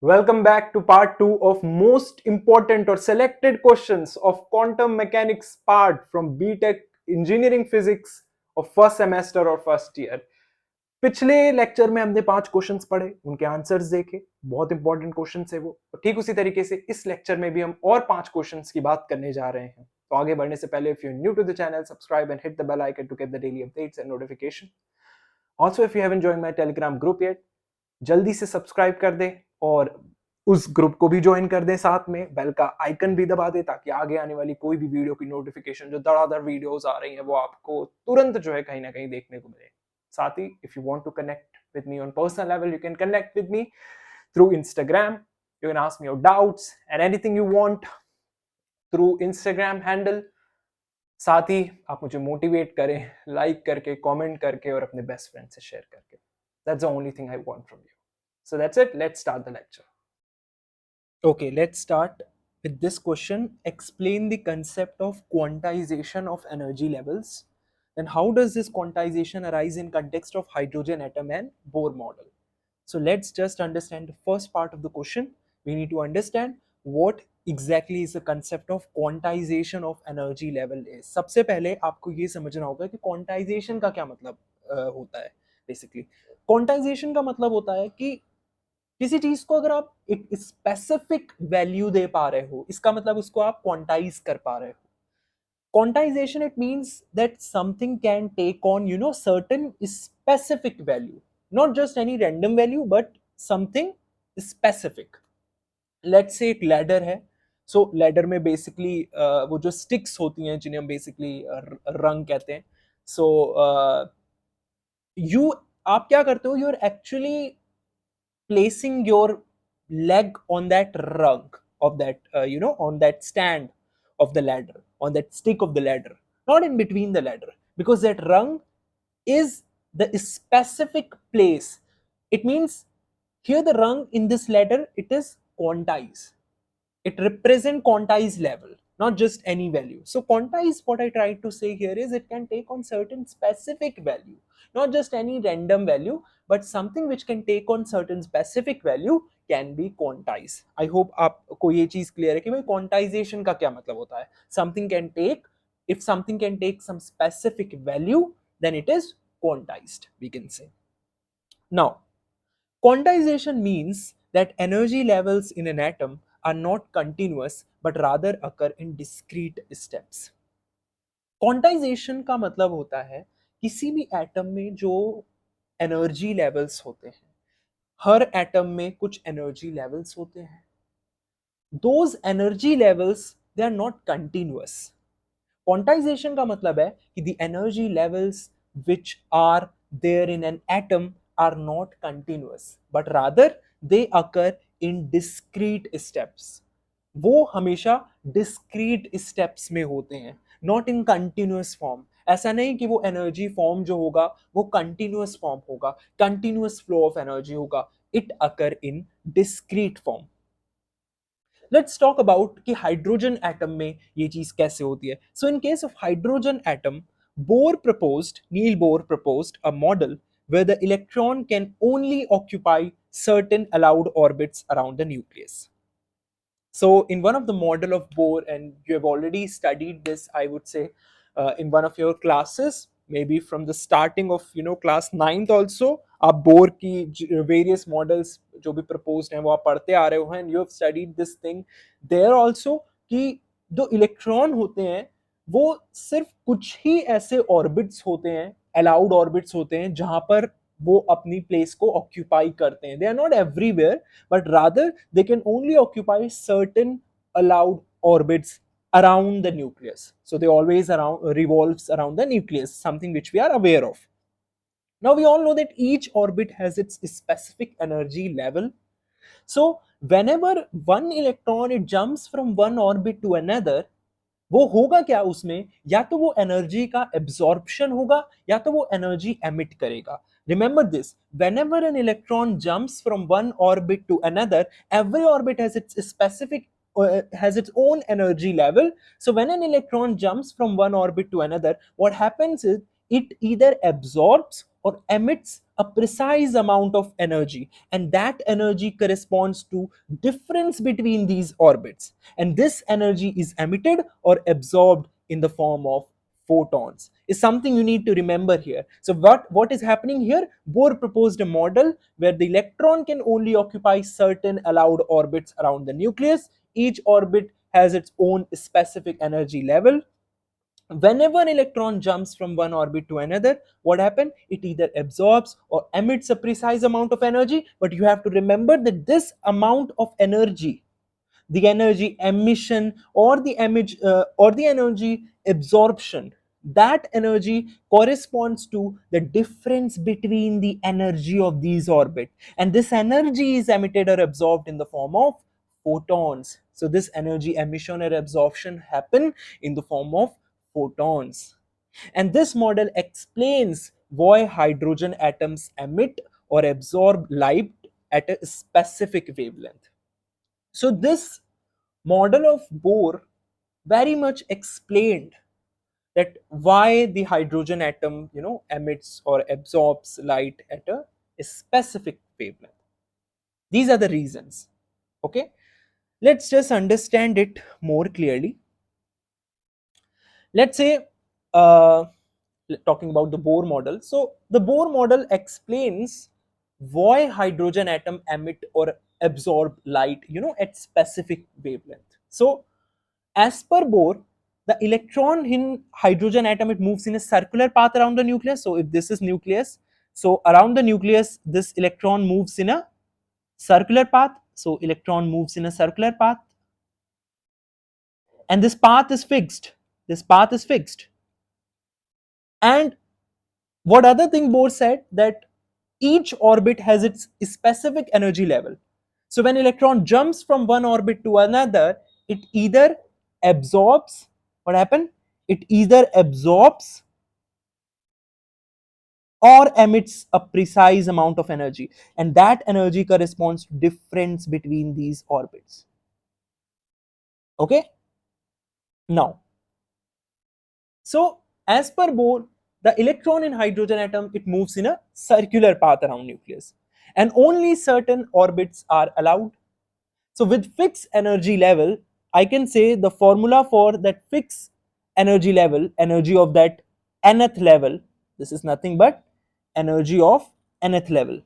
Welcome back to part 2 of most important or selected questions of quantum mechanics part from Btech engineering physics of first semester or first year. पिछले lecture में हमने 5 questions पढ़े, उनके answers देखे, बहुत important questions है वो। और ठीक उसी तरीके से इस लेक्चर में भी हम और 5 क्वेश्चंस की बात करने जा रहे हैं। तो आगे बढ़ने से पहले if you are new to the channel, subscribe and hit the bell icon to get the daily updates and notification. Also if you haven't joined my Telegram group yet, जल्दी से सब्सक्राइब कर दें और उस ग्रुप को भी join कर दें, साथ में बेल का आइकन भी दबा दें ताकि आगे आने वाली कोई भी वीडियो की नोटिफिकेशन, जो धड़ाधड़ वीडियोस आ रही हैं, वो आपको तुरंत जो है कहीं ना कहीं देखने को मिले। साथ ही if you want to connect with me on personal level, you can connect with me through Instagram. You can ask me your doubts and anything you want through Instagram handle. साथ ही आप मुझे मोटिवेट करें like करके, comment करके और अपने best friend से शेयर करके। That's the only thing I want from you. So that's it. Let's start the lecture. Okay, let's start with this question. Explain the concept of quantization of energy levels. Then how does this quantization arise in context of hydrogen atom and Bohr model? So let's just understand the first part of the question. We need to understand what exactly is the concept of quantization of energy level is. सबसे पहले आपको ये समझना होगा कि quantization का क्या मतलब होता है। बेसिकली quantization का मतलब होता है कि किसी चीज को अगर आप एक स्पेसिफिक वैल्यू दे पा रहे हो, इसका मतलब उसको आप क्वांटाइज कर पा रहे हो। Quantization it means that something can take on certain specific value, not just any random value but something specific. Let's say एक लैडर है। सो लैडर में बेसिकली वो जो स्टिक्स होती हैं जिन्हें हम बेसिकली रंग कहते हैं। सो यू आप क्या करते हो, you are actually placing your leg on that rung of that on that stand of the ladder, on that stick of the ladder, not in between the ladder, because that rung is the specific place. It means here the rung in this ladder, it is quantized, it represents quantized level, not just any value. So quantize, what I tried to say here is it can take on certain specific value, not just any random value, but something which can take on certain specific value can be quantized. I hope आपको ये चीज clear है कि भाई quantization का क्या मतलब होता है। Something can take, if something can take some specific value, then it is quantized, we can say. Now quantization means that energy levels in an atom are not continuous but rather occur in discrete steps. Quantization का मतलब होता है किसी भी atom में जो energy levels होते हैं, हर एटम में कुछ एनर्जी लेवल्स होते हैं। Those energy levels they are not continuous. Quantization का मतलब है कि the energy levels which are there in an atom are not continuous but rather they occur in discrete steps. वो हमेशा discrete steps में होते हैं, not in continuous form. ऐसा नहीं कि वो एनर्जी फॉर्म जो होगा वो कंटिन्यूअस फॉर्म होगा, कंटिन्यूअस फ्लो ऑफ एनर्जी होगा। It occur in discrete form. Let's talk about कि हाइड्रोजन एटम में ये चीज कैसे होती है। So in case of hydrogen atom, Neil Bohr proposed a model where the electron can only occupy certain allowed orbits around the nucleus. So in one of the model of Bohr, and you have already studied this, I would say, in one of your classes, maybe from the starting of class 9th also, आप bore की various models जो भी proposed हैं वो आप पढ़ते आ रहे हो हैं, you have studied this thing there also, कि जो इलेक्ट्रॉन होते हैं वो सिर्फ कुछ ही ऐसे ऑर्बिट्स होते हैं, अलाउड ऑर्बिट्स होते हैं, जहां पर वो अपनी प्लेस को ऑक्यूपाई करते हैं। They are not everywhere but rather they can only occupy certain allowed orbits around the nucleus. So they always revolves around the nucleus, something which we are aware of. Now we all know that each orbit has its specific energy level. So whenever one electron it jumps from one orbit to another, वो होगा क्या उसमें, या तो वो energy का absorption होगा या तो वो एनर्जी एमिट करेगा। Remember this, whenever an electron jumps from one orbit to another, every orbit has its specific has its own energy level. So when an electron jumps from one orbit to another, what happens is it either absorbs or emits a precise amount of energy, and that energy corresponds to difference between these orbits, and this energy is emitted or absorbed in the form of photons, is something you need to remember here. So what is happening here? Bohr proposed a model where the electron can only occupy certain allowed orbits around the nucleus. Each orbit has its own specific energy level. Whenever an electron jumps from one orbit to another, what happens? It either absorbs or emits a precise amount of energy, but you have to remember that this amount of energy, the energy emission or the energy absorption, that energy corresponds to the difference between the energy of these orbits, and this energy is emitted or absorbed in the form of photons. So this energy emission or absorption happen in the form of photons, and this model explains why hydrogen atoms emit or absorb light at a specific wavelength. So this model of Bohr very much explained that why the hydrogen atom, emits or absorbs light at a specific wavelength. These are the reasons. Okay, let's just understand it more clearly. Let's say, uh, talking about the Bohr model. So the Bohr model explains why hydrogen atom emit or absorb light, at specific wavelength. So as per Bohr, the electron in hydrogen atom, it moves in a circular path around the nucleus. So if this is nucleus, so around the nucleus, this electron moves in a circular path. So electron moves in a circular path, and this path is fixed. This path is fixed. And what other thing Bohr said, that each orbit has its specific energy level. So when electron jumps from one orbit to another, it either absorbs, what happened? It either absorbs or emits a precise amount of energy, and that energy corresponds to difference between these orbits. Okay? Now, so as per Bohr, the electron in hydrogen atom, it moves in a circular path around nucleus, and only certain orbits are allowed. So with fixed energy level, I can say the formula for that fixed energy level, energy of that nth level, this is nothing but energy of nth level,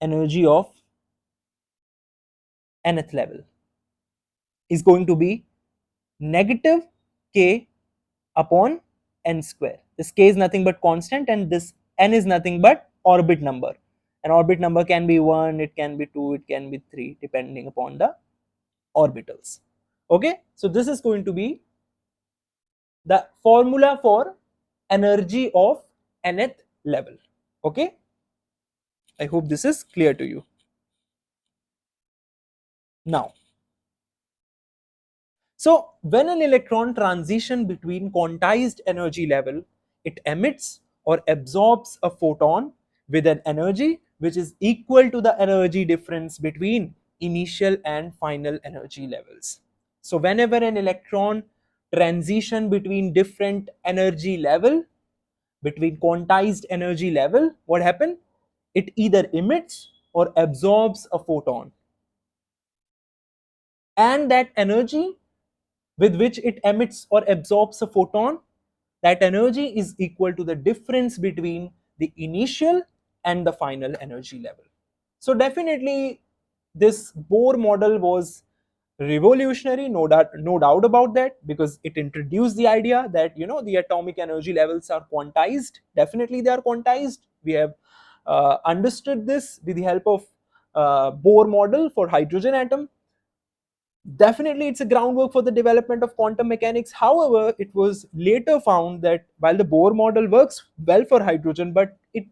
energy of nth level is going to be negative k upon n square. This k is nothing but constant, and this n is nothing but orbit number. An orbit number can be 1, it can be 2, it can be 3, depending upon the orbitals. Okay, so this is going to be the formula for energy of nth level. Okay, I hope this is clear to you. Now, so when an electron transition between quantized energy level, it emits or absorbs a photon with an energy which is equal to the energy difference between initial and final energy levels. So whenever an electron transition between different energy level, between quantized energy level, what happens? It either emits or absorbs a photon, and that energy with which it emits or absorbs a photon, that energy is equal to the difference between the initial and the final energy level. So definitely this Bohr model was revolutionary, no doubt about that, because it introduced the idea that the atomic energy levels are quantized. Definitely they are quantized. We have understood this with the help of Bohr model for hydrogen atom. Definitely it's a groundwork for the development of quantum mechanics. However, it was later found that while the Bohr model works well for hydrogen, but it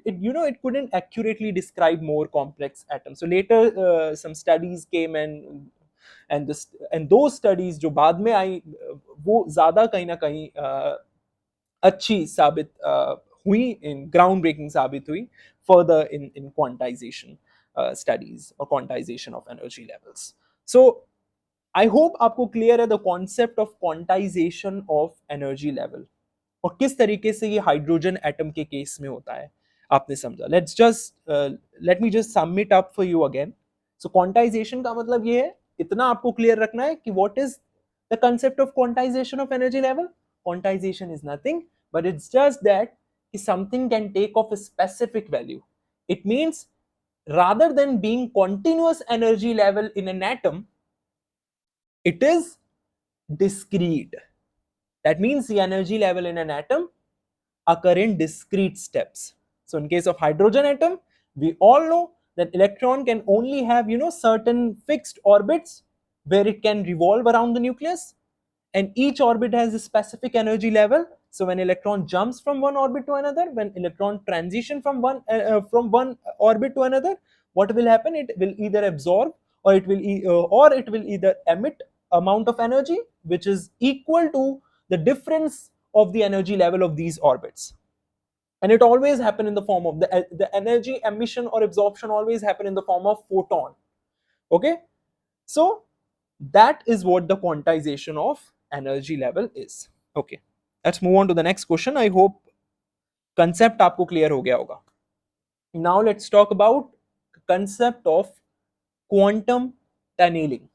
couldn't accurately describe more complex atoms. So later some studies came, and those studies जो बाद में आई, वो ज़्यादा कहीं ना कहीं अच्छी साबित हुई, in groundbreaking साबित हुई further in quantization studies or quantization of energy levels. So I hope आपको क्लियर है the concept of quantization of energy level, और किस तरीके से ये हाइड्रोजन एटम के केस में होता है. आपने समझा. Let me just sum it up for you again. So quantization का मतलब ये है, इतना आपको क्लियर रखना है कि what is the concept of quantization of energy level. Quantization is nothing but it's just that something can take off a specific value. It means rather than being continuous energy level in an atom, it is discrete. That means the energy level in an atom occur in discrete steps. So in case of hydrogen atom, we all know that electron can only have, certain fixed orbits where it can revolve around the nucleus, and each orbit has a specific energy level. So when electron jumps from one orbit to another, when electron transition from one orbit to another, what will happen? It will either absorb, or it will either emit amount of energy which is equal to the difference of the energy level of these orbits. And it always happen in the form of the energy emission or absorption always happen in the form of photon. Okay, so that is what the quantization of energy level is. Okay, let's move on to the next question. I hope concept आपको clear हो गया होगा. Now let's talk about concept of quantum tunneling.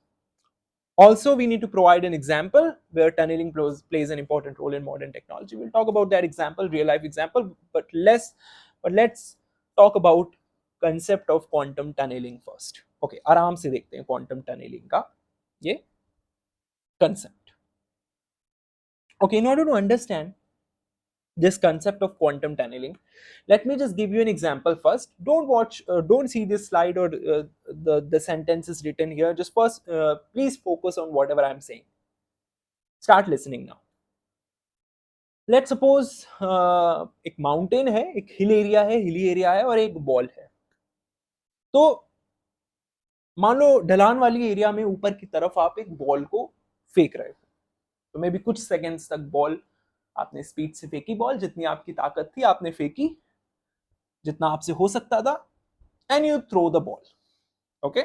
Also, we need to provide an example where tunneling plays an important role in modern technology. We'll talk about that example, real life example, but let's talk about concept of quantum tunneling first. Okay, आराम से देखते हैं quantum tunneling का ये concept. Okay, in order to understand this concept of quantum tunneling, let me just give you an example first. Don't see this slide or the sentences written here. Just first, please focus on whatever I'm saying. Start listening now. Let's suppose एक mountain है, एक hilly area है और एक ball है. तो मान लो ढलान वाली एरिया में ऊपर की तरफ आप एक बॉल को फेंक रहे हो. तो मे बी कुछ सेकंड्स तक बॉल आपने स्पीड से फेंकी, बॉल जितनी आपकी ताकत थी आपने फेंकी, जितना आपसे हो सकता था, and you throw the ball. Okay,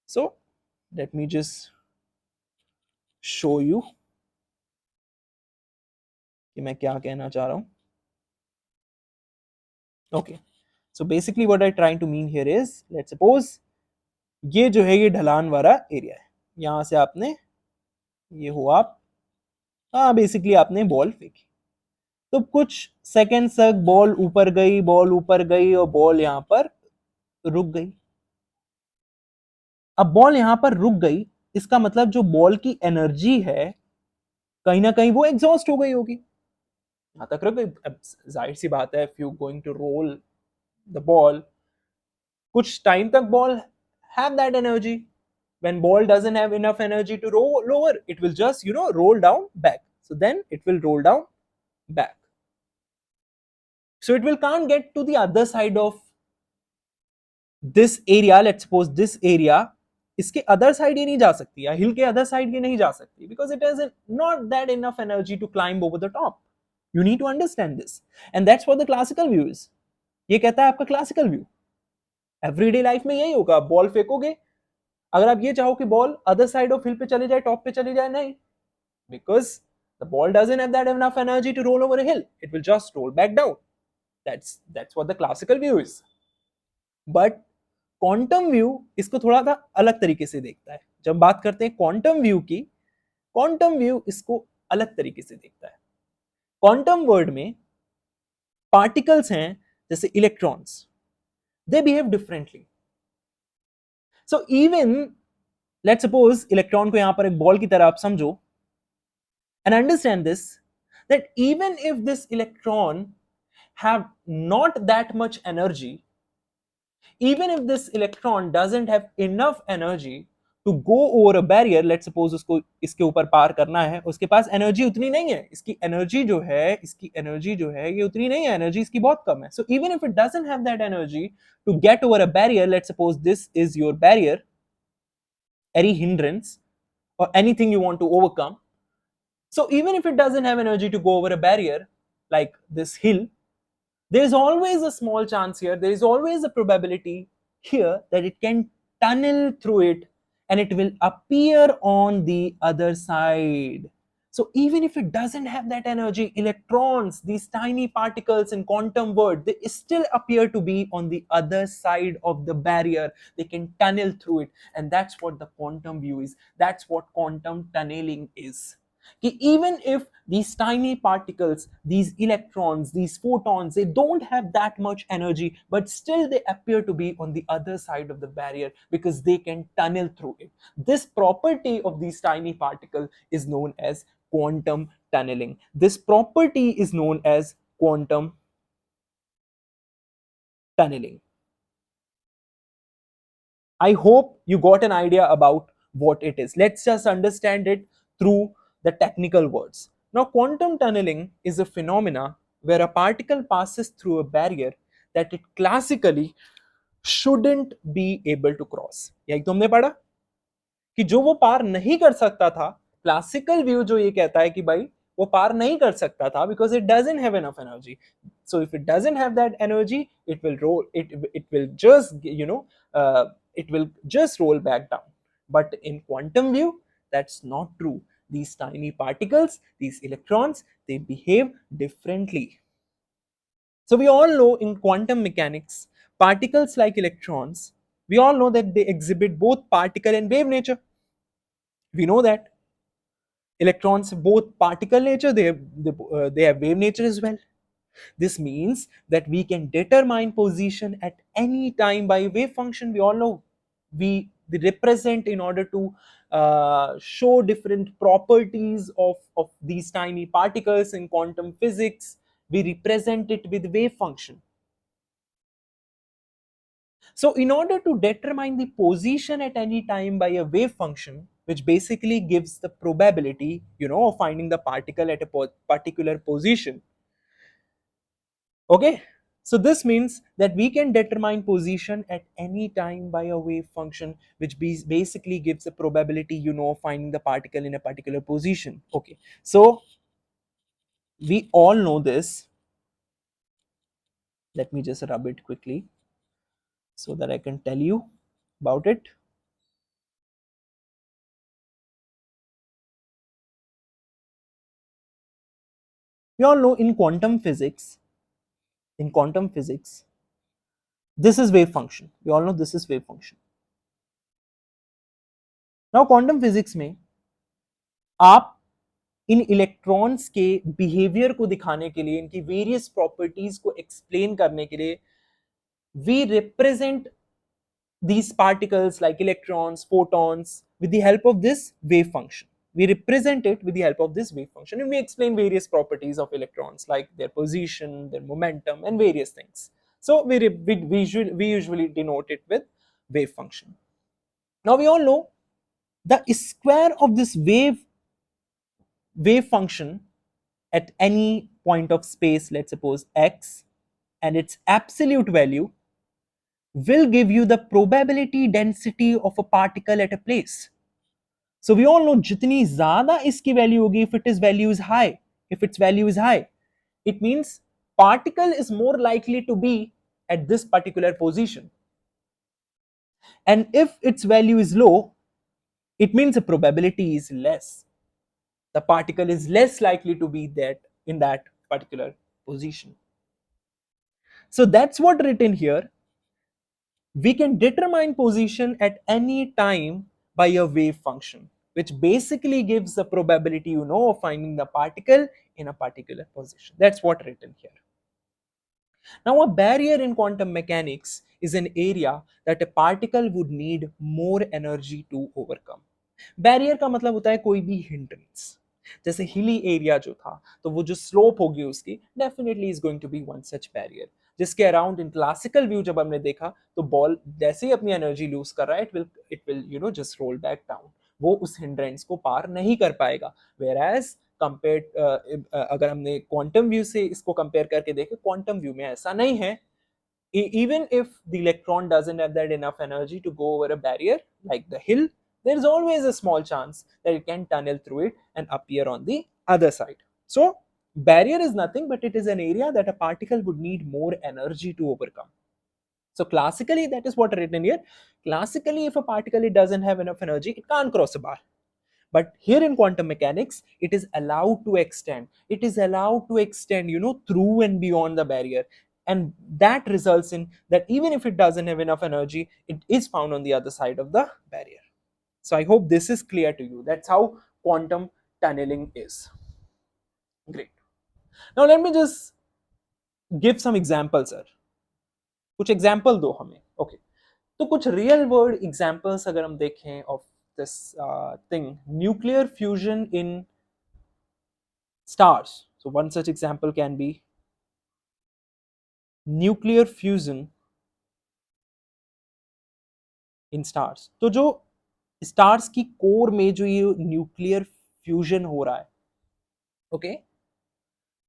so let me just show you कि मैं क्या कहना चाह रहा हूं. Okay, so basically what I trying to mean here is, let's suppose ये जो है ये ढलान वाला एरिया है. यहां से आपने ये हुआ आप, हाँ बेसिकली आपने बॉल फेंकी. तो कुछ सेकंड तक बॉल ऊपर गई और बॉल यहां पर रुक गई. अब बॉल यहां पर रुक गई, इसका मतलब जो बॉल की एनर्जी है कहीं ना कहीं वो एग्जॉस्ट हो गई होगी. यहां तक रुक गई. अब जाहिर सी बात है, if you going to roll the ball, कुछ टाइम तक ball have that energy. When ball doesn't have enough energy to roll over, it will just roll down back. So then it will roll down back. So it will can't get to the other side of this area. Let's suppose this area, इसके other side ये नहीं जा सकती, या हिल के other side ये नहीं जा सकती, because it has not that enough energy to climb over the top. You need to understand this, and that's what the classical view is. ये कहता है आपका classical view. Everyday life में यही होगा, बॉल फेंकोगे, अगर आप ये चाहो कि बॉल अदर साइड ऑफ हिल पे चले जाए, टॉप पे चले जाए, नहीं, because the ball doesn't have that enough energy to roll over a hill. It will just roll back down. That's what the classical view is. But quantum view इसको थोड़ा सा अलग तरीके से देखता है. जब बात करते हैं quantum view की, quantum view इसको अलग तरीके से देखता है. quantum world में particles हैं जैसे electrons, they behave differently. So even let's suppose electron को यहां पर एक बॉल की तरह आप समझो, and understand this, that even if this electron have not that much energy, even if this electron doesn't have enough energy to go over a barrier, let's suppose उसको इसके ऊपर पार करना है, उसके पास एनर्जी उतनी नहीं है, इसकी एनर्जी जो है ये उतनी नहीं है, एनर्जी इसकी बहुत कम है. So even if it doesn't have that energy to get over a barrier, let's suppose this is your barrier, any hindrance or anything you want to overcome. So even if it doesn't have energy to go over a barrier like this hill, there is always a small chance here, there is always a probability here that it can tunnel through it and it will appear on the other side. So even if it doesn't have that energy, electrons, these tiny particles in quantum world, they still appear to be on the other side of the barrier. They can tunnel through it. And that's what the quantum view is. That's what quantum tunneling is. Even if these tiny particles, these electrons, these photons, they don't have that much energy, but still they appear to be on the other side of the barrier because they can tunnel through it. This property of these tiny particles is known as quantum tunneling. This property is known as quantum tunneling. I hope you got an idea about what it is. Let's just understand it through the technical words. Now, quantum tunneling is a phenomena where a particle passes through a barrier that it classically shouldn't be able to cross. यही तो हमने पढ़ा कि जो वो पार नहीं कर सकता था, क्लासिकल व्यू जो ये कहता है कि भाई वो पार नहीं कर सकता था because it doesn't have enough energy. So if it doesn't have that energy, it will roll, it will just it will just roll back down. But in quantum view, that's not true. These tiny particles, these electrons, they behave differently. So we all know in quantum mechanics, particles like electrons, we all know that they exhibit both particle and wave nature. We know that electrons have both particle nature, they have wave nature as well. This means that we can determine position at any time by wave function. We all know we represent in order to show different properties of these tiny particles in quantum physics. We represent it with wave function. So in order to determine the position at any time by a wave function, which basically gives the probability, of finding the particle at a particular position. Okay, so this means that we can determine position at any time by a wave function, which basically gives a probability, of finding the particle in a particular position. Okay, so we all know this. Let me just rub it quickly so that I can tell you about it. We all know in quantum physics, this is wave function. We all know this is wave function. Now quantum physics में आप इन electrons के behaviour को दिखाने के लिए, इनकी various properties को explain करने के लिए we represent these particles like electrons, photons with the help of this wave function. We represent it with the help of this wave function and we explain various properties of electrons like their position, their momentum and various things. So we usually denote it with wave function. Now we all know the square of this wave function at any point of space, let's suppose x, and its absolute value will give you the probability density of a particle at a place. So we all know jitni zyada iski value hogi, if its value is high, it means particle is more likely to be at this particular position. And if its value is low, it means the probability is less. The particle is less likely to be that in that particular position. So that's what written here. We can determine position at any time by a wave function, which basically gives the probability, of finding the particle in a particular position. That's what written here. Now, a barrier in quantum mechanics is an area that a particle would need more energy to overcome. Barrier का मतलब होता है कोई भी hindrance. जैसे hilly area जो था, तो वो जो स्लोप होगी उसकी definitely is going to be one such barrier, जिसके अराउंड इन क्लासिकल व्यू जब हमने देखा तो बॉल जैसे ही अपनी एनर्जी लूज कर रहा है it will just roll back down. वो उस हिंड्रेंस को पार नहीं कर पाएगा. वेयर एज कंपेयर अगर हमने क्वांटम व्यू से इसको कंपेयर करके देखे, क्वांटम व्यू में ऐसा नहीं है. Even if the electron doesn't have that enough energy to go over a barrier like the hill, there is always a small chance that it can tunnel through it and appear on the other side. So barrier is nothing but it is an area that a particle would need more energy to overcome. So classically, that is what written here. Classically, if a particle it doesn't have enough energy, it can't cross a bar. But here in quantum mechanics, it is allowed to extend. It is allowed to extend, through and beyond the barrier. And that results in that even if it doesn't have enough energy, it is found on the other side of the barrier. So I hope this is clear to you. That's how quantum tunneling is. Great. Now let me just give some examples, sir. कुछ example दो हमें. Okay, तो कुछ real world examples अगर हम देखें of this thing, nuclear fusion in stars. So one such example can be nuclear fusion in stars. तो जो stars की कोर में जो ये न्यूक्लियर फ्यूजन हो रहा है, okay,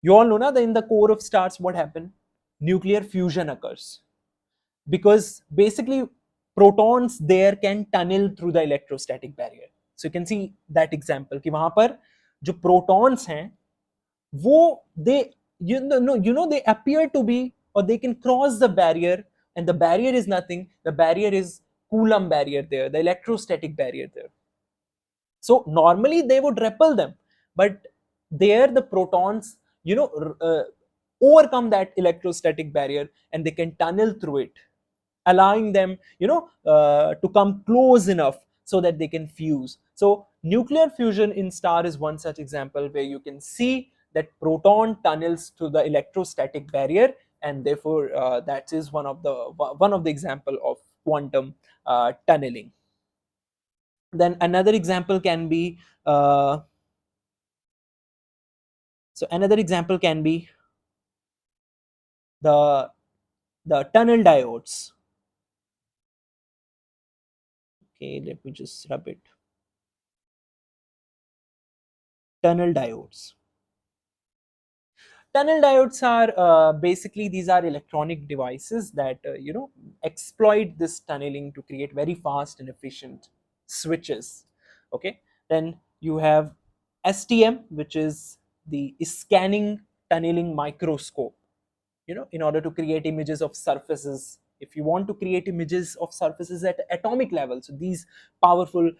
you all know na that in the core of stars what happened? Nuclear fusion occurs because basically protons there can tunnel through the electrostatic barrier. So you can see that example कि वहां पर जो protons हैं वो they they appear to be, or they can cross the barrier, and the barrier is nothing. The barrier is Coulomb barrier there, the electrostatic barrier there. So normally they would repel them, but there the protons, overcome that electrostatic barrier and they can tunnel through it, allowing them, to come close enough so that they can fuse. So nuclear fusion in star is one such example where you can see that proton tunnels through the electrostatic barrier, and therefore that is one of the example of quantum tunneling. Then another example can be the tunnel diodes. Okay, let me just rub it. Tunnel diodes. Tunnel diodes are basically, these are electronic devices that exploit this tunneling to create very fast and efficient switches. Okay, then you have STM, which is the scanning tunneling microscope. In order to create images of surfaces, if you want to create images of surfaces at atomic level, so these powerful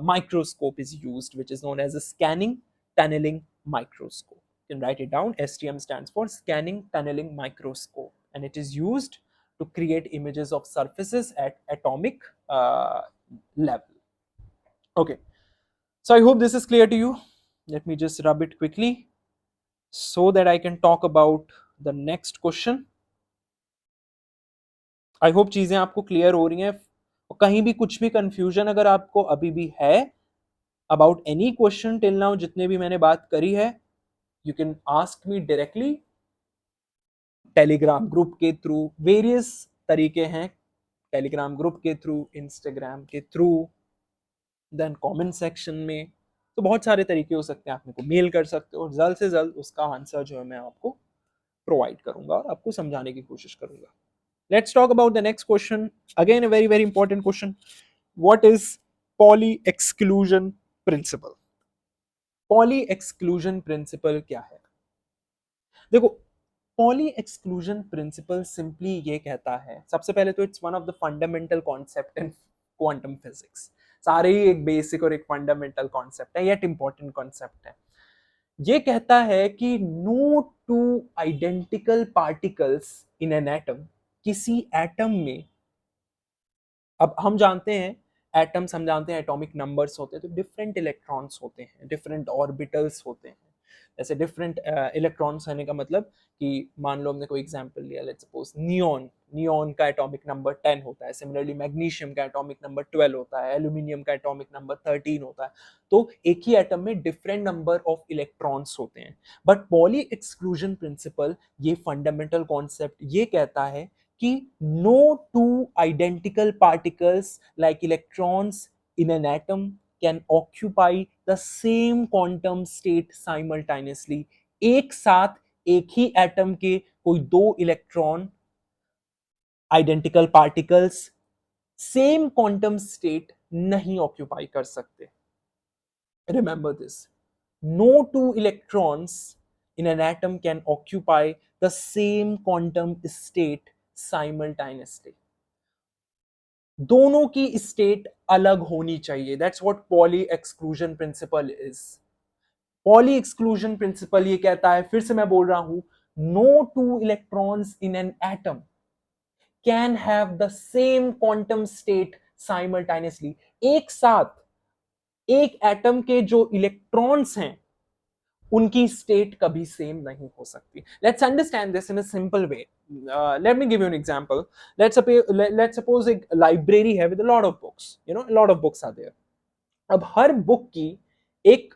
microscope is used, which is known as a scanning tunneling microscope. You can write it down. STM stands for scanning tunneling microscope, and it is used to create images of surfaces at atomic level. Okay, so I hope this is clear to you. Let me just rub it quickly so that I can talk about the next question. I hope चीजें आपको clear हो रही हैं. कहीं भी कुछ भी confusion अगर आपको अभी भी है about any question till now, जितने भी मैंने बात करी है, you can ask me directly. Telegram group के थ्रू, वेरियस तरीके हैं, टेलीग्राम ग्रुप के थ्रू, इंस्टाग्राम के थ्रू, देन कमेंट सेक्शन में. तो बहुत सारे तरीके हो सकते हैं. आप मेरे को मेल कर सकते हो, जल्द से जल्द उसका आंसर जो है मैं आपको प्रोवाइड करूंगा और आपको समझाने की कोशिश करूंगा. Let's talk about the next question. Again, a very, very important question. What is pauli exclusion principle? Pauli exclusion principle क्या है? देखो, pauli exclusion principle simply ये कहता है, सबसे पहले तो it's one of the fundamental concept in quantum physics. सारे ही एक बेसिक और एक फंडामेंटल कॉन्सेप्ट है, yet important कॉन्सेप्ट है. ये कहता है कि no two identical particles in an atom, किसी एटम में, अब हम जानते हैं एटम्स, हम जानते हैं एटॉमिक नंबर्स होते हैं, तो डिफरेंट इलेक्ट्रॉन्स होते हैं, डिफरेंट ऑर्बिटल्स होते हैं. जैसे डिफरेंट इलेक्ट्रॉन्स होने का मतलब कि मान लो हमने कोई एग्जांपल लिया, लेट्स सपोज नियॉन. नियॉन का एटॉमिक नंबर 10 होता है. सिमिलरली मैग्नीशियम का एटॉमिक नंबर 12 होता है. एल्यूमिनियम का एटॉमिक नंबर 13 होता है. तो एक ही एटम में डिफरेंट नंबर ऑफ इलेक्ट्रॉन्स होते हैं. बट पॉली एक्सक्लूजन प्रिंसिपल, ये फंडामेंटल कॉन्सेप्ट ये कहता है कि no two identical particles like electrons in an atom can occupy the same quantum state simultaneously. एक साथ एक ही एटम के कोई दो electron, identical particles, same quantum state नहीं ऑक्यूपाई कर सकते. Remember this. No two electrons in an atom can occupy the same quantum state simultaneously. दोनों की स्टेट अलग होनी चाहिए. That's what Pauli exclusion principle is. Pauli exclusion principle ये कहता है, फिर से मैं बोल रहा हूं, no two electrons in an atom can have the same quantum state simultaneously. एक साथ एक एटम के जो इलेक्ट्रॉन्स हैं उनकी स्टेट कभी सेम नहीं हो सकती. Let's understand this in a simple way. Let me give you an example. Let's suppose एक लाइब्रेरी है with a lot of books, you know, lot of books are there. अब हर बुक की एक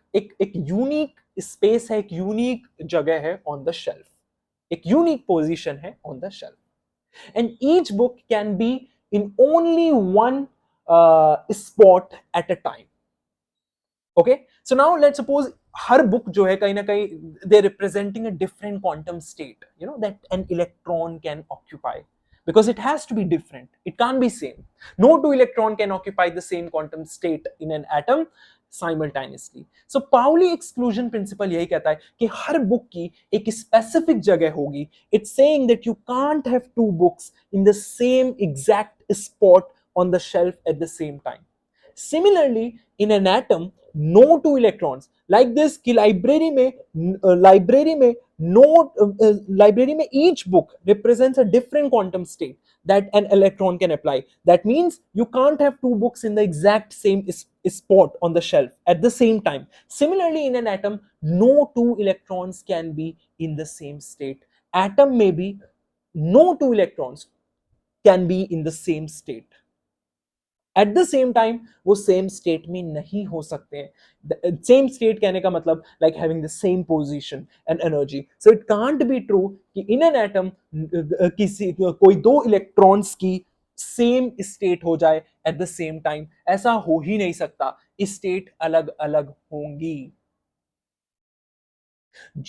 यूनिक स्पेस है, एक unique जगह है ऑन द शेल्फ, एक यूनिक पोजीशन है on the shelf. And each book can be in only one spot at a time. Okay, so now let's suppose her book जो है कहीं ना कहीं they representing a different quantum state, you know, that an electron can occupy, because it has to be different, it can't be same. No two electron can occupy the same quantum state in an atom simultaneously. So Pauli exclusion principle यही कहता है कि हर book की एक specific जगह होगी. It's saying that you can't have two books in the same exact spot on the shelf at the same time. Similarly, in an atom, no two electrons like this कि library में each book represents a different quantum state that an electron can apply. That means you can't have two books in the exact same spot on the shelf at the same time. Similarly, in an atom, no two electrons can be in the same state. Atom may be, no two electrons can be in the same state. Eight the same time वो same state में नहीं हो सकते हैं. Same state कहने का मतलब like having the same position and energy. So it can't be true कि इन एन एटम किसी कोई दो इलेक्ट्रॉन्स की सेम स्टेट हो जाए एट द सेम टाइम. ऐसा हो ही नहीं सकता, स्टेट अलग अलग होंगी.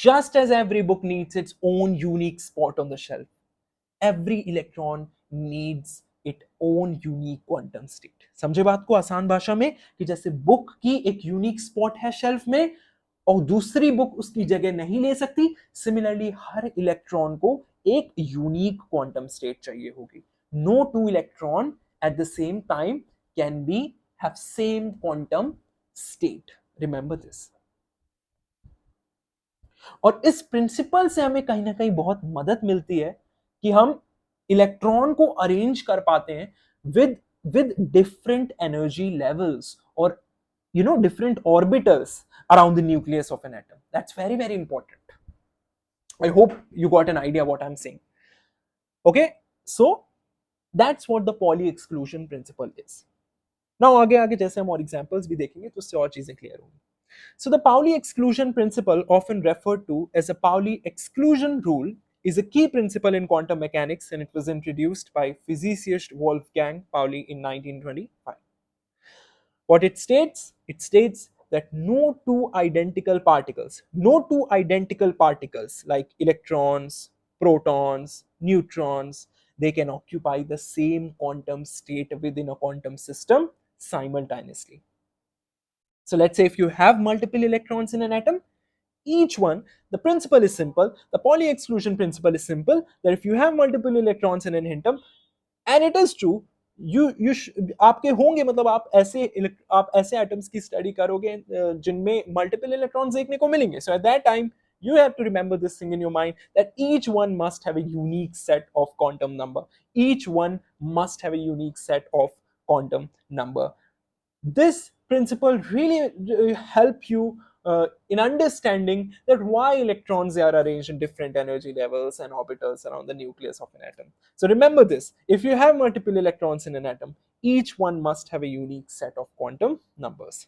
Just as every book needs its own unique spot on the shelf, every electron needs its own unique quantum state. समझे बात को आसान भाषा में कि जैसे बुक की एक यूनिक स्पॉट है शेल्फ में और दूसरी बुक उसकी जगह नहीं ले सकती, सिमिलरली हर इलेक्ट्रॉन को एक यूनिक क्वांटम स्टेट चाहिए होगी. No two electron at the same time can be have same quantum state. Remember this. और इस प्रिंसिपल से हमें कहीं ना कहीं बहुत मदद मिलती है कि हम इलेक्ट्रॉन को अरेंज कर पाते हैं विद डिफरेंट एनर्जी लेवल्स और you know different orbitals around the nucleus of an atom. That's very very important. I hope you got an idea what I am saying. Okay, so that's what the poly exclusion principle is. Now आगे आगे जैसे हम और examples भी देखेंगे तो उससे और चीजें क्लियर होंगी. So the Pauli exclusion principle, often referred to as a Pauli exclusion rule, is a key principle in quantum mechanics, and it was introduced by physicist Wolfgang Pauli in 1925. What it states that no two identical particles like electrons, protons, neutrons, they can occupy the same quantum state within a quantum system simultaneously. So let's say if you have multiple electrons in an atom, each one, the principle is simple. The Pauli exclusion principle is simple, that if you have multiple electrons in an atom, and it is true, आपके होंगे, मतलब आप ऐसे atoms की study करोगे जिनमें multiple electrons देखने को मिलेंगे. So at that time you have to remember this thing in your mind, that each one must have a unique set of quantum number. Each one must have a unique set of quantum number. This principle really help you in understanding that why electrons are arranged in different energy levels and orbitals around the nucleus of an atom. So remember this, if you have multiple electrons in an atom, each one must have a unique set of quantum numbers.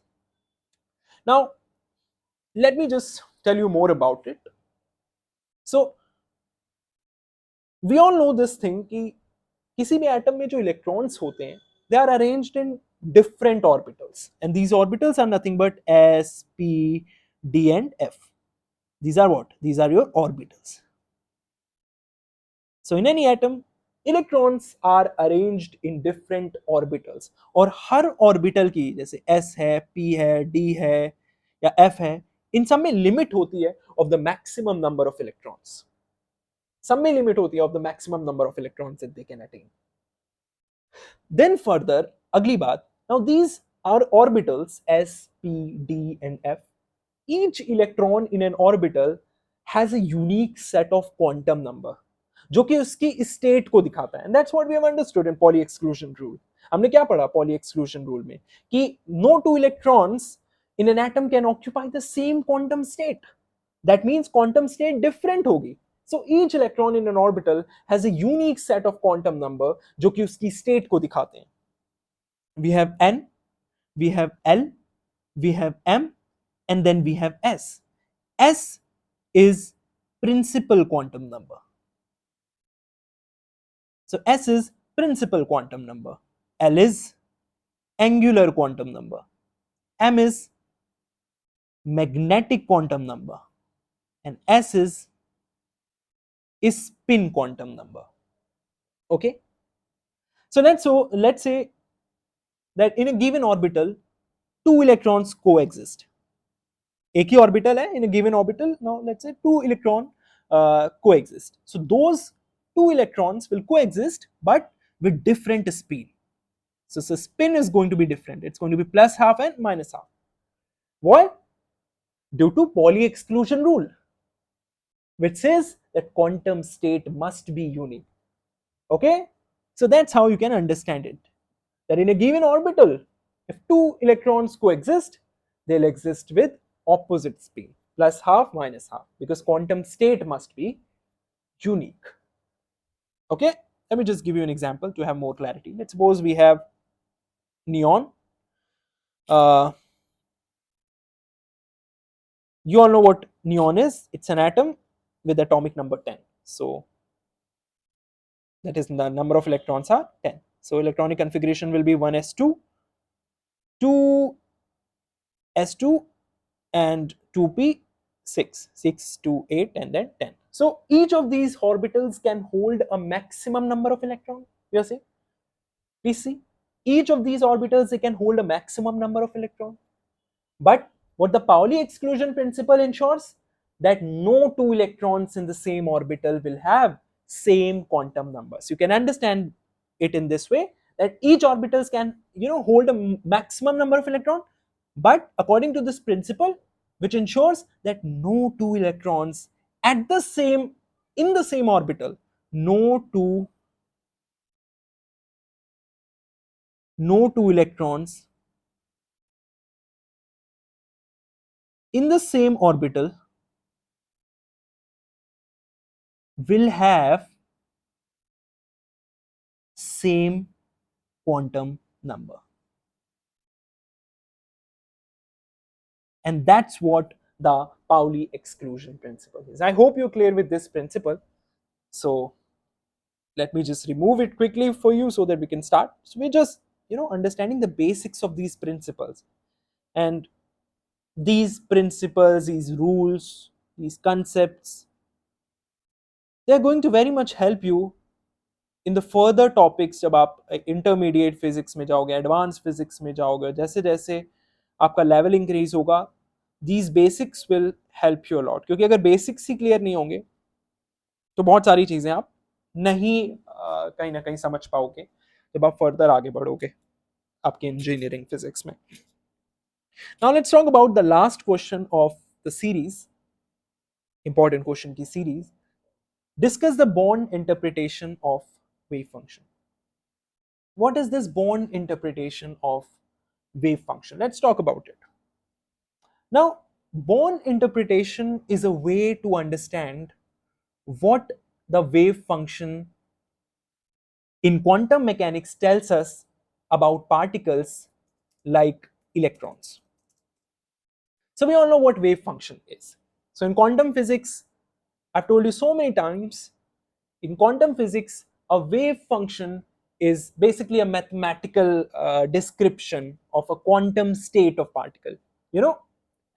Now let me just tell you more about it. So we all know this thing कि किसी भी atom में जो electrons होते हैं, they are arranged in different orbitals, and these orbitals are nothing but s, p, d and f. These are what? These are your orbitals. So in any atom, electrons are arranged in different orbitals, और हर orbital की जैसे s है, p है, d है या f है, इन सब में लिमिट होती है of the maximum number of electrons. सब में लिमिट होती है of the maximum number of electrons that they can attain. Then further, अगली बात, Now these are orbitals S, P, D, and F. Each electron in an orbital has a unique set of quantum number जो कि उसकी state को दिखाता है. And that's what we have understood in Pauli exclusion rule. हमने क्या पढ़ा Pauli exclusion rule में कि no two electrons in an atom can occupy the same quantum state. That means quantum state different होगी. So each electron in an orbital has a unique set of quantum number जो कि उसकी state को दिखाते हैं. We have N, we have L, we have M, and then we have S. S is principal quantum number. So S is principal quantum number. L is angular quantum number. M is magnetic quantum number. And S is spin quantum number. Okay? So let's say that in a given orbital, two electrons coexist. एक ही orbital है in a given orbital. Now let's say two electrons coexist. So those two electrons will coexist but with different speed. So spin is going to be different. It's going to be plus half and minus half. Why? Due to Pauli exclusion rule, which says that quantum state must be unique. Okay? So that's how you can understand it. That in a given orbital, if two electrons coexist, they'll exist with opposite spin, plus half, minus half, because quantum state must be unique. Okay? Let me just give you an example to have more clarity. Let's suppose we have neon. You all know what neon is. It's an atom with atomic number 10. So that is the number of electrons are 10. So electronic configuration will be 1s2, 2s2, and 2p, 6, 6 to 8, and then 10. So each of these orbitals can hold a maximum number of electrons. You see? Please see. Each of these orbitals, they can hold a maximum number of electrons. But what the Pauli exclusion principle ensures, that no two electrons in the same orbital will have same quantum numbers. You can understand it in this way, that each orbitals can hold a maximum number of electrons, but according to this principle, which ensures that no two electrons at the same in the same orbital, no two electrons in the same orbital will have same quantum number. And that's what the Pauli exclusion principle is. I hope you're clear with this principle. So let me just remove it quickly for you so that we can start. So we're just understanding the basics of these principles. And these principles, these rules, these concepts, they're going to very much help you in the further topics. जब आप intermediate physics में जाओगे, advanced physics में जाओगे, जैसे जैसे आपका level increase होगा, these basics will help you a lot. क्योंकि अगर basics ही clear नहीं होंगे तो बहुत सारी चीजें आप नहीं कहीं ना कहीं समझ पाओगे जब आप further आगे बढ़ोगे आपके engineering physics में. Now let's talk about the last question of the series, important question की series. Discuss the Born interpretation of wave function. What is this Born interpretation of wave function? Let's talk about it. Now, Born interpretation is a way to understand what the wave function in quantum mechanics tells us about particles like electrons. So we all know what wave function is. So in quantum physics, I've told you so many times, in quantum physics, a wave function is basically a mathematical description of a quantum state of particle.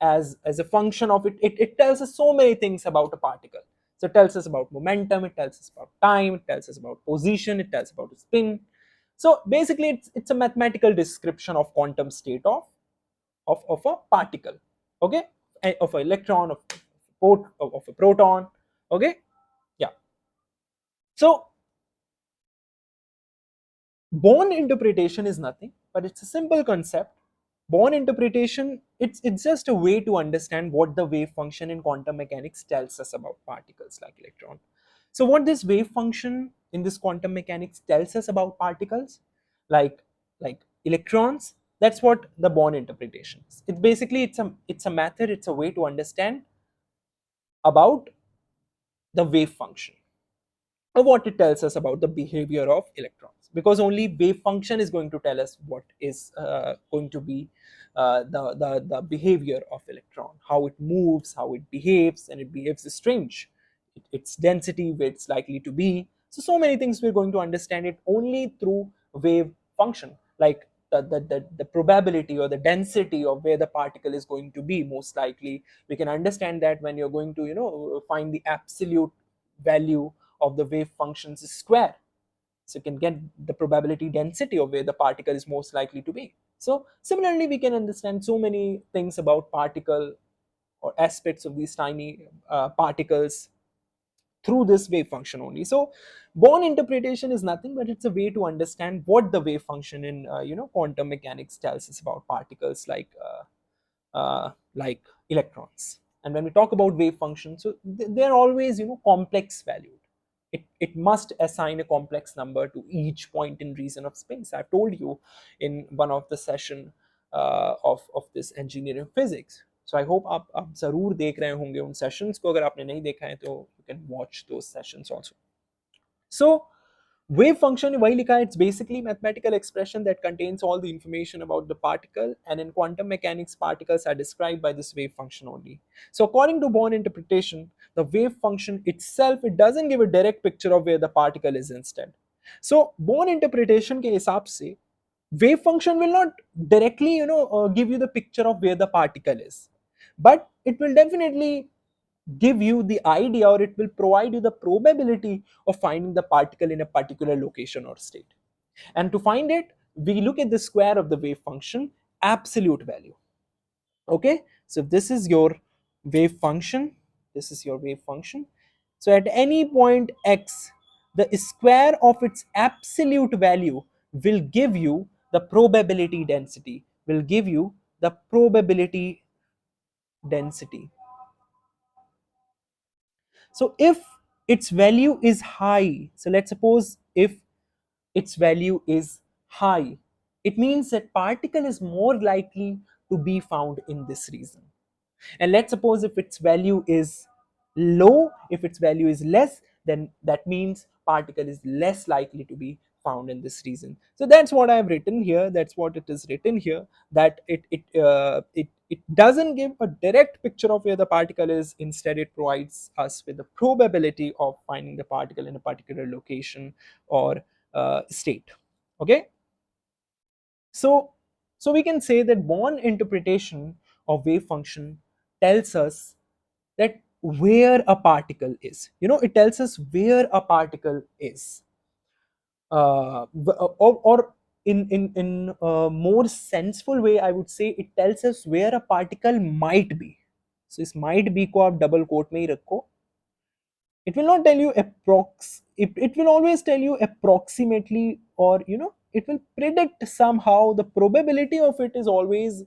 As a function of it tells us so many things about a particle. So it tells us about momentum, it tells us about time, it tells us about position, it tells us about spin. So basically it's a mathematical description of quantum state of a particle, okay, of an electron, of a proton, okay, yeah. So Born interpretation is nothing but it's a simple concept. Born interpretation, it's just a way to understand what the wave function in quantum mechanics tells us about particles like electron. So what this wave function in this quantum mechanics tells us about particles like like electrons, that's what the Born interpretation is. It's basically it's a method, it's a way to understand about the wave function, or what it tells us about the behavior of electrons, because only wave function is going to tell us what is going to be the behavior of electron, how it moves, how it behaves, and it behaves strange, its density, where it's likely to be. So many things we're going to understand it only through wave function, like the probability or the density of where the particle is going to be most likely. We can understand that when you're going to find the absolute value of the wave function's square, so you can get the probability density of where the particle is most likely to be. So similarly we can understand so many things about particle or aspects of these tiny particles through this wave function only. So Born interpretation is nothing but it's a way to understand what the wave function in quantum mechanics tells us about particles like electrons. And when we talk about wave functions, so they're always complex valued. It must assign a complex number to each point in region of space. I've told you in one of the session of this engineering physics. So I hope आप जरूर देख रहे होंगे उन sessions को. अगर आपने नहीं देखा है तो you can watch those sessions also. So wave function वही लिखा है, it's basically mathematical expression that contains all the information about the particle, and in quantum mechanics particles are described by this wave function only. So according to Born interpretation, the wave function itself, it doesn't give a direct picture of where the particle is instead. So Born interpretation के हिसाब से wave function will not directly give you the picture of where the particle is, but it will definitely give you the idea, or it will provide you the probability of finding the particle in a particular location or state. And to find it, we look at the square of the wave function absolute value. Okay, so this is your wave function, this is your wave function. So at any point x, the square of its absolute value will give you the probability density, will give you the probability density. So if its value is high, so let's suppose if its value is high, it means that particle is more likely to be found in this region. And let's suppose if its value is low, if its value is less, then that means particle is less likely to be found in this region. So that's what I've written here, that's what it is written here, that it doesn't give a direct picture of where the particle is, instead it provides us with the probability of finding the particle in a particular location or state. Okay, so we can say that Born interpretation of wave function tells us that where a particle is, it tells us where a particle is, or in a more senseful way I would say it tells us where a particle might be. So इस might be को आप double quote में ही रखो. It will not tell you it will always tell you approximately, or it will predict somehow. The probability of it is always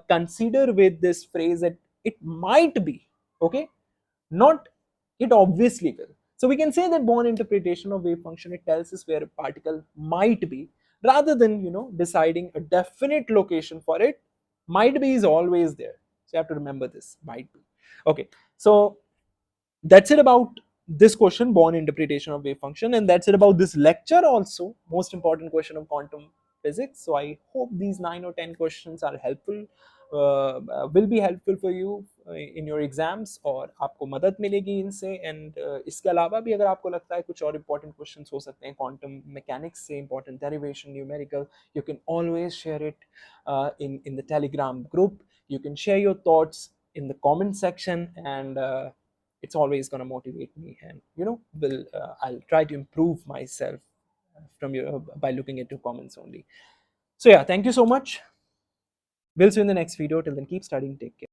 considered with this phrase that it might be. Okay, not it obviously will. So we can say that Born interpretation of wave function, it tells us where a particle might be, rather than deciding a definite location for it. Might be is always there, so you have to remember this, might be. Okay, so that's it about this question, Born interpretation of wave function, and that's it about this lecture also, most important question of quantum physics. So I hope these 9 or 10 questions are helpful, will be helpful for you in your exams, और आपको मदद मिलेगी इनसे. And इसके अलावा भी अगर आपको लगता है कुछ और important questions हो सकते हैं quantum mechanics से, important derivation, numerical, you can always share it in the Telegram group. You can share your thoughts in the comment section, and it's always going to motivate me, and will I'll try to improve myself from your by looking at your comments only. So yeah, thank you so much. We'll see you in the next video. Till then, keep studying, take care.